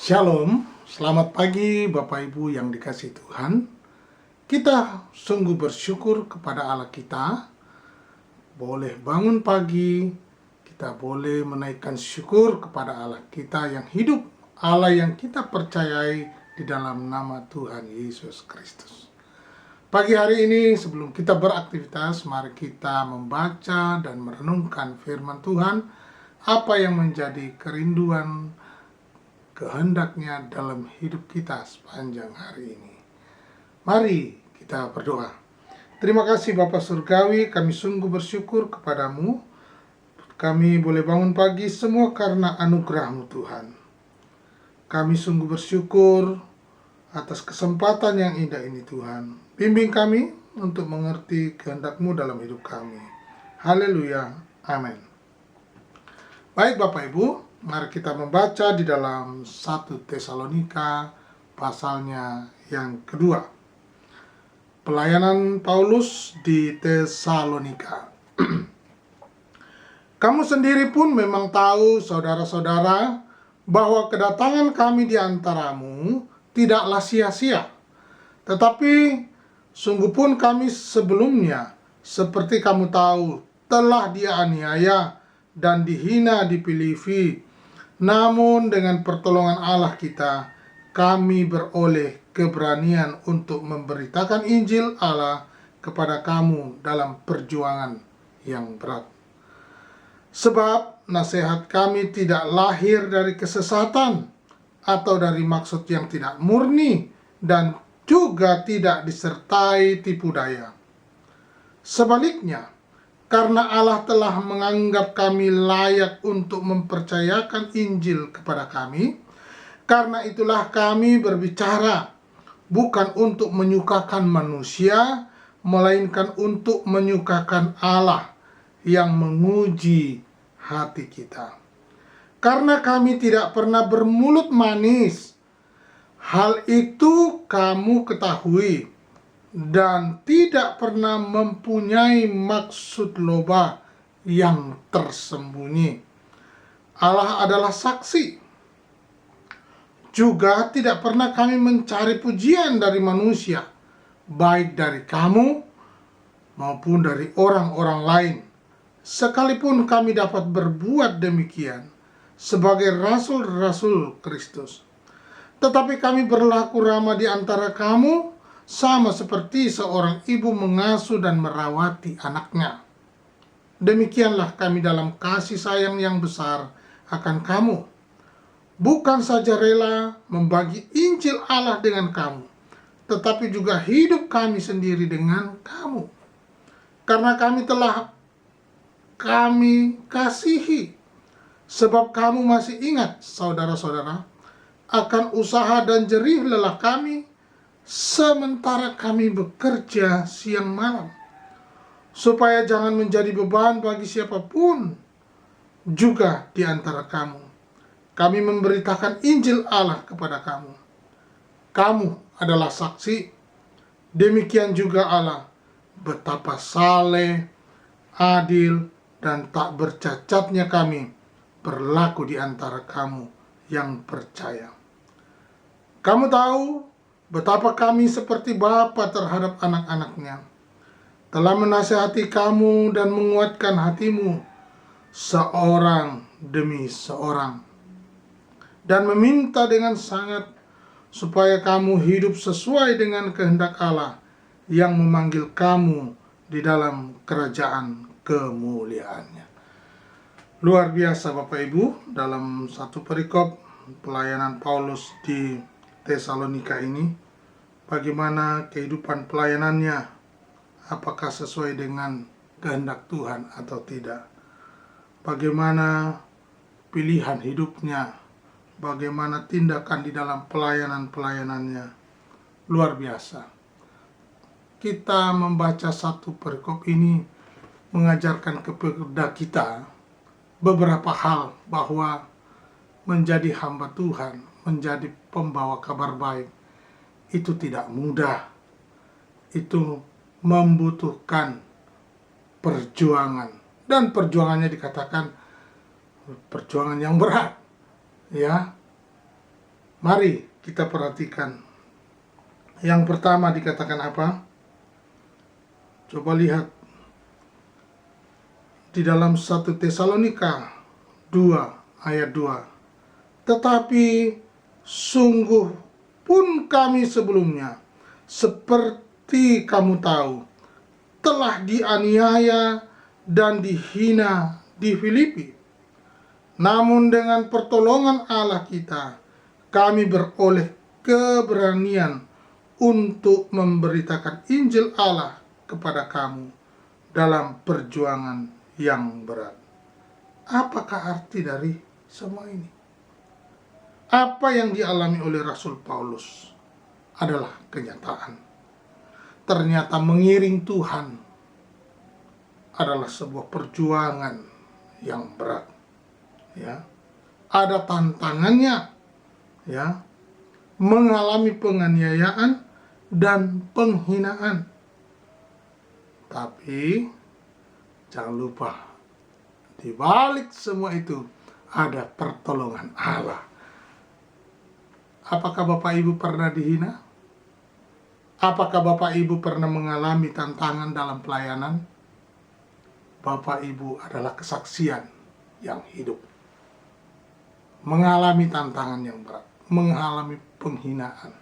Shalom, selamat pagi Bapak Ibu yang dikasihi Tuhan. Kita sungguh bersyukur kepada Allah kita. Boleh bangun pagi, kita boleh menaikkan syukur kepada Allah kita yang hidup, Allah yang kita percayai di dalam nama Tuhan Yesus Kristus. Pagi hari ini sebelum kita beraktivitas, mari kita membaca dan merenungkan firman Tuhan, apa yang menjadi kerinduan kehendaknya dalam hidup kita sepanjang hari ini. Mari kita berdoa. Terima kasih Bapa Surgawi, kami sungguh bersyukur kepadamu. Kami boleh bangun pagi semua karena anugerah-Mu Tuhan. Kami sungguh bersyukur atas kesempatan yang indah ini Tuhan. Bimbing kami untuk mengerti kehendak-Mu dalam hidup kami. Haleluya. Amin. Baik Bapak Ibu, mari kita membaca di dalam 1 Tesalonika pasalnya yang kedua. Pelayanan Paulus di Tesalonika. Kamu sendiri pun memang tahu, saudara-saudara, bahwa kedatangan kami di antaramu tidaklah sia-sia. Tetapi sungguh pun kami sebelumnya, seperti kamu tahu, telah dianiaya dan dihina di Filipi. Namun dengan pertolongan Allah kita, kami beroleh keberanian untuk memberitakan Injil Allah kepada kamu dalam perjuangan yang berat. Sebab nasihat kami tidak lahir dari kesesatan atau dari maksud yang tidak murni dan juga tidak disertai tipu daya. Sebaliknya, karena Allah telah menganggap kami layak untuk mempercayakan Injil kepada kami, karena itulah kami berbicara, bukan untuk menyukakan manusia, melainkan untuk menyukakan Allah yang menguji hati kita. Karena kami tidak pernah bermulut manis, hal itu kamu ketahui, dan tidak pernah mempunyai maksud loba yang tersembunyi. Allah adalah saksi. Juga tidak pernah kami mencari pujian dari manusia, baik dari kamu maupun dari orang-orang lain. Sekalipun kami dapat berbuat demikian sebagai rasul-rasul Kristus. Tetapi kami berlaku ramah di antara kamu, sama seperti seorang ibu mengasuh dan merawati anaknya. Demikianlah kami dalam kasih sayang yang besar akan kamu. Bukan saja rela membagi Injil Allah dengan kamu, tetapi juga hidup kami sendiri dengan kamu. Karena kami kasihi, sebab kamu masih ingat, saudara-saudara, akan usaha dan jerih lelah kami, sementara kami bekerja siang malam, supaya jangan menjadi beban bagi siapapun juga di antara kamu. Kami memberitakan Injil Allah kepada kamu. Kamu adalah saksi, demikian juga Allah, betapa saleh, adil, dan tak bercacatnya kami berlaku di antara kamu yang percaya. Kamu tahu betapa kami seperti bapa terhadap anak-anaknya, telah menasihati kamu dan menguatkan hatimu seorang demi seorang, dan meminta dengan sangat supaya kamu hidup sesuai dengan kehendak Allah yang memanggil kamu di dalam kerajaan kemuliaannya. Luar biasa Bapak Ibu, dalam satu perikop pelayanan Paulus di Tesalonika ini, bagaimana kehidupan pelayanannya, apakah sesuai dengan kehendak Tuhan atau tidak, bagaimana pilihan hidupnya, bagaimana tindakan di dalam pelayanannya. Luar biasa. Kita membaca satu perikop ini mengajarkan kepada kita beberapa hal, bahwa menjadi hamba Tuhan, menjadi pembawa kabar baik, itu tidak mudah. Itu membutuhkan perjuangan, dan perjuangannya dikatakan perjuangan yang berat, ya. Mari kita perhatikan. Yang pertama dikatakan apa? Coba lihat di dalam 1 Tesalonika 2 ayat 2. Tetapi sungguh pun kami sebelumnya, seperti kamu tahu, telah dianiaya dan dihina di Filipi. Namun dengan pertolongan Allah kita, kami beroleh keberanian untuk memberitakan Injil Allah kepada kamu dalam perjuangan yang berat. Apakah arti dari semua ini? Apa yang dialami oleh Rasul Paulus adalah kenyataan. Ternyata mengiring Tuhan adalah sebuah perjuangan yang berat. Ya, ada tantangannya. Ya, mengalami penganiayaan dan penghinaan. Tapi jangan lupa, di balik semua itu ada pertolongan Allah. Apakah Bapak Ibu pernah dihina? Apakah Bapak Ibu pernah mengalami tantangan dalam pelayanan? Bapak Ibu adalah kesaksian yang hidup. Mengalami tantangan yang berat, mengalami penghinaan.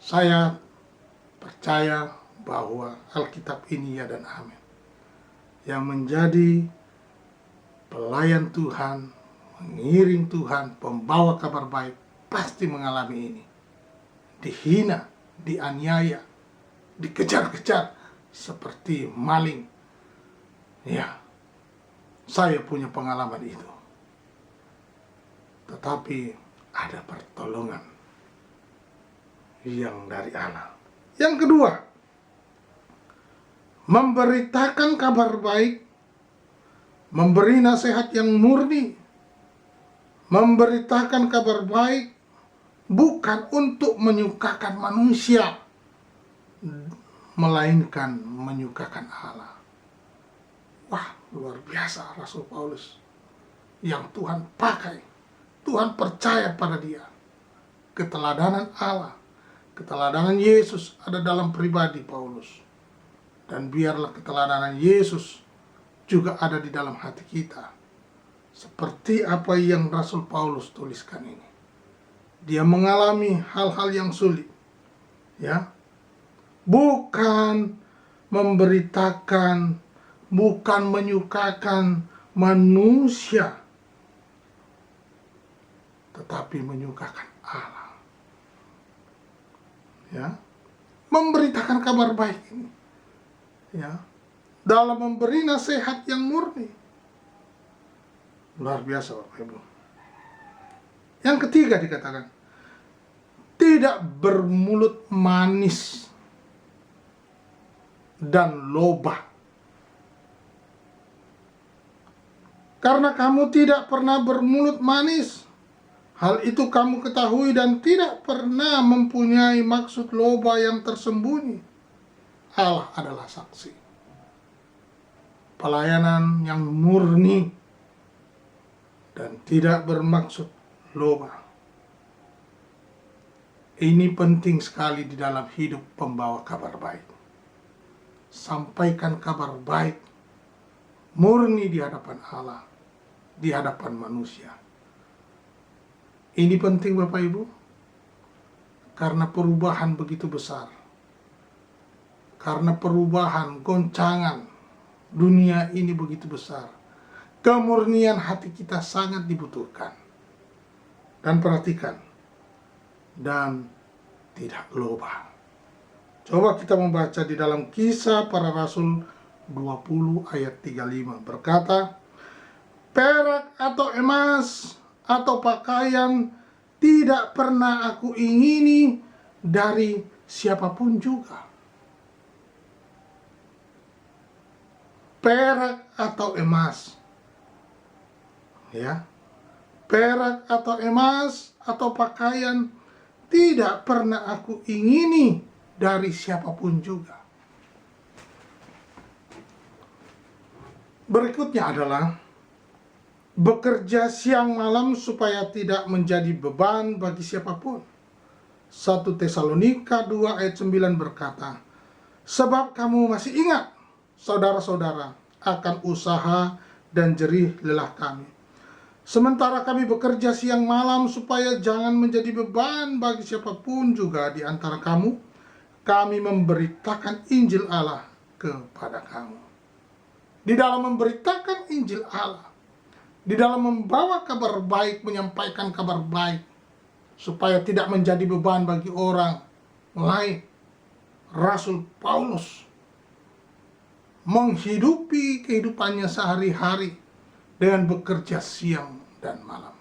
Saya percaya bahwa Alkitab ini ya dan amin, yang menjadi pelayan Tuhan, mengiring Tuhan, pembawa kabar baik, pasti mengalami ini. Dihina, dianiaya, dikejar-kejar seperti maling. Ya, saya punya pengalaman itu. Tetapi ada pertolongan yang dari Allah. Yang kedua, memberitakan kabar baik, memberi nasihat yang murni. Memberitakan kabar baik bukan untuk menyukakan manusia, melainkan menyukakan Allah. Wah, luar biasa Rasul Paulus yang Tuhan pakai. Tuhan percaya pada dia. Keteladanan Allah, keteladanan Yesus ada dalam pribadi Paulus. Dan biarlah keteladanan Yesus juga ada di dalam hati kita. Seperti apa yang Rasul Paulus tuliskan ini. Dia mengalami hal-hal yang sulit. Ya. Bukan memberitakan, bukan menyukakan manusia, tetapi menyukakan Allah. Ya. Memberitakan kabar baik ini. Ya. Dalam memberi nasihat yang murni. Luar biasa Bapak Ibu. Yang ketiga dikatakan, tidak bermulut manis dan loba. Karena kamu tidak pernah bermulut manis, hal itu kamu ketahui, dan tidak pernah mempunyai maksud loba yang tersembunyi. Allah adalah saksi. Pelayanan yang murni dan tidak bermaksud loba. Ini penting sekali di dalam hidup pembawa kabar baik. Sampaikan kabar baik murni di hadapan Allah, di hadapan manusia. Ini penting Bapak Ibu, karena perubahan begitu besar. Karena perubahan, goncangan dunia ini begitu besar. Kemurnian hati kita sangat dibutuhkan. Dan perhatikan, dan tidak loba. Coba kita membaca di dalam Kisah Para Rasul 20 ayat 35. Berkata, perak atau emas atau pakaian tidak pernah aku ingini dari siapapun juga. Perak atau emas. Ya. Perak atau emas atau pakaian tidak pernah aku ingini dari siapapun juga. Berikutnya adalah bekerja siang malam supaya tidak menjadi beban bagi siapapun. 1 Tesalonika 2 ayat 9 berkata, sebab kamu masih ingat, saudara-saudara, akan usaha dan jerih lelah kami. Sementara kami bekerja siang malam supaya jangan menjadi beban bagi siapapun juga di antara kamu, kami memberitakan Injil Allah kepada kamu. Di dalam memberitakan Injil Allah, di dalam membawa kabar baik, menyampaikan kabar baik, supaya tidak menjadi beban bagi orang lain, Rasul Paulus menghidupi kehidupannya sehari-hari dengan bekerja siang dan malam.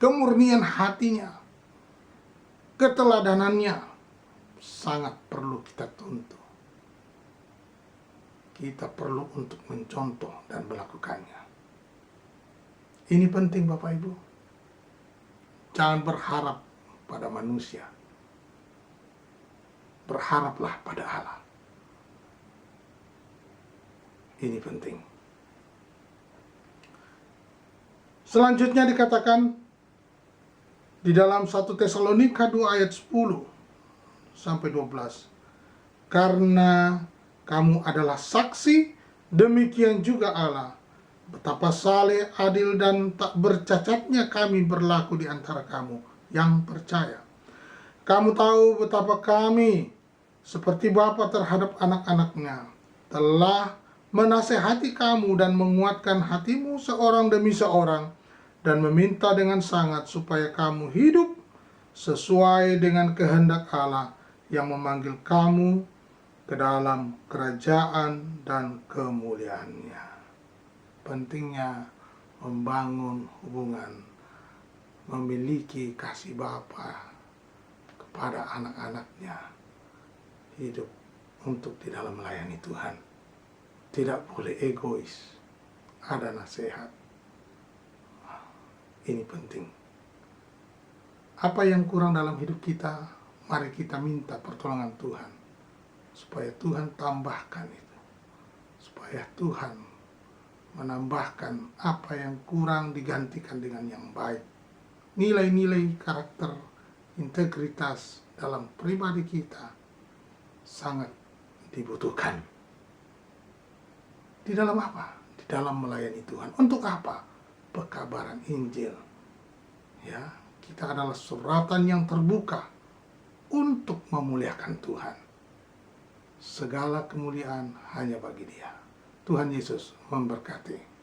Kemurnian hatinya, keteladanannya sangat perlu kita tuntut. Kita perlu untuk mencontoh dan melakukannya. Ini penting Bapak Ibu. Jangan berharap pada manusia. Berharaplah pada Allah. Ini penting. Selanjutnya dikatakan di dalam 1 Tesalonika 2 ayat 10 sampai 12. Karena kamu adalah saksi, demikian juga Allah, betapa saleh, adil, dan tak bercacatnya kami berlaku di antara kamu yang percaya. Kamu tahu betapa kami, seperti bapa terhadap anak-anaknya, telah menasehati kamu dan menguatkan hatimu seorang demi seorang, dan meminta dengan sangat supaya kamu hidup sesuai dengan kehendak Allah yang memanggil kamu ke dalam kerajaan dan kemuliaannya. Pentingnya membangun hubungan, memiliki kasih Bapa kepada anak-anaknya, hidup untuk di dalam melayani Tuhan. Tidak boleh egois, ada nasihat. Ini penting. Apa yang kurang dalam hidup kita, mari kita minta pertolongan Tuhan, supaya Tuhan tambahkan itu, supaya Tuhan menambahkan apa yang kurang digantikan dengan yang baik. Nilai-nilai karakter, integritas dalam pribadi kita sangat dibutuhkan. Di dalam apa? Di dalam melayani Tuhan. Untuk apa? Pekabaran Injil. Ya, kita adalah suratan yang terbuka untuk memuliakan Tuhan. Segala kemuliaan hanya bagi Dia. Tuhan Yesus memberkati.